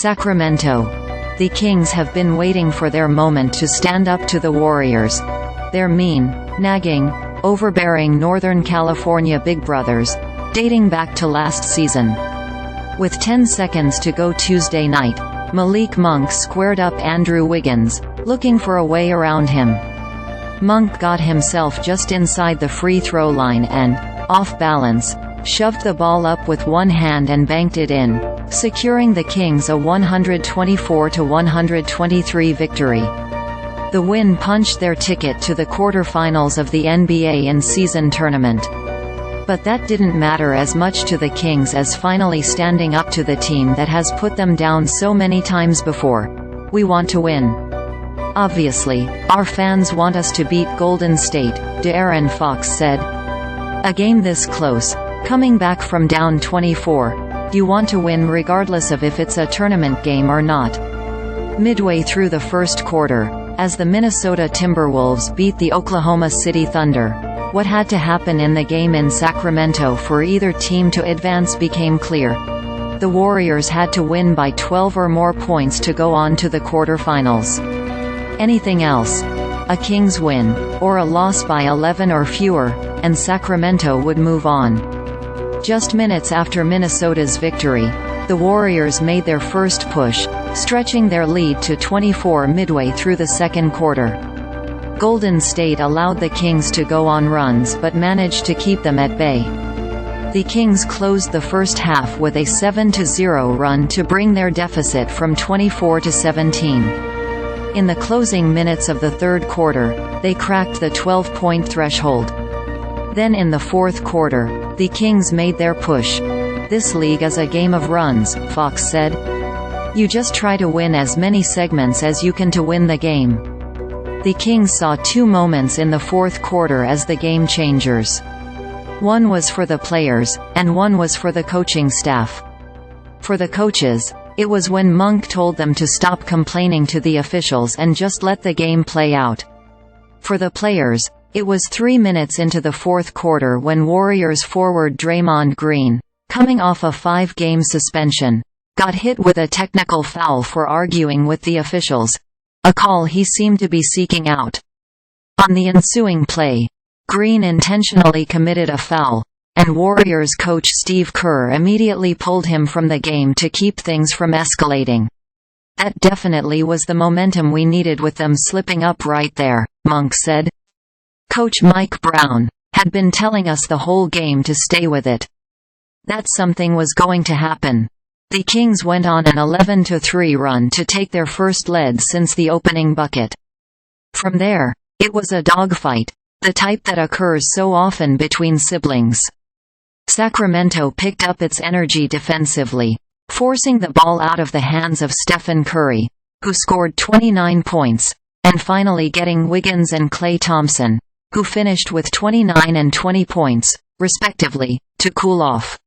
Sacramento. The Kings have been waiting for their moment to stand up to the Warriors. They're mean, nagging, overbearing Northern California big brothers, dating back to last season. With 10 seconds to go Tuesday night, Malik Monk squared up Andrew Wiggins, looking for a way around him. Monk got himself just inside the free throw line and, off balance, shoved the ball up with one hand and banked it in, securing the Kings a 124-123 victory. The win punched their ticket to the quarterfinals of the NBA in-season tournament. But that didn't matter as much to the Kings as finally standing up to the team that has put them down so many times before. We want to win. Obviously, our fans want us to beat Golden State, De'Aaron Fox said. A game this close, coming back from down 24, you want to win regardless of if it's a tournament game or not. Midway through the first quarter, as the Minnesota Timberwolves beat the Oklahoma City Thunder, what had to happen in the game in Sacramento for either team to advance became clear. The Warriors had to win by 12 or more points to go on to the quarterfinals. Anything else, a Kings win, or a loss by 11 or fewer, and Sacramento would move on. Just minutes after Minnesota's victory, the Warriors made their first push, stretching their lead to 24 midway through the second quarter. Golden State allowed the Kings to go on runs but managed to keep them at bay. The Kings closed the first half with a 7-0 run to bring their deficit from 24 to 17. In the closing minutes of the third quarter, they cracked the 12-point threshold. Then in the fourth quarter, the Kings made their push. This league is a game of runs, Fox said. You just try to win as many segments as you can to win the game. The Kings saw two moments in the fourth quarter as the game changers. One was for the players, and one was for the coaching staff. For the coaches, it was when Monk told them to stop complaining to the officials and just let the game play out. For the players, it was 3 minutes into the fourth quarter when Warriors forward Draymond Green, coming off a 5-game suspension, got hit with a technical foul for arguing with the officials, a call he seemed to be seeking out. On the ensuing play, Green intentionally committed a foul, and Warriors coach Steve Kerr immediately pulled him from the game to keep things from escalating. That definitely was the momentum we needed with them slipping up right there, Monk said. Coach Mike Brown had been telling us the whole game to stay with it. That something was going to happen. The Kings went on an 11-3 run to take their first lead since the opening bucket. From there, it was a dogfight, the type that occurs so often between siblings. Sacramento picked up its energy defensively, forcing the ball out of the hands of Stephen Curry, who scored 29 points, and finally getting Wiggins and Klay Thompson, who finished with 29 and 20 points, respectively, to cool off.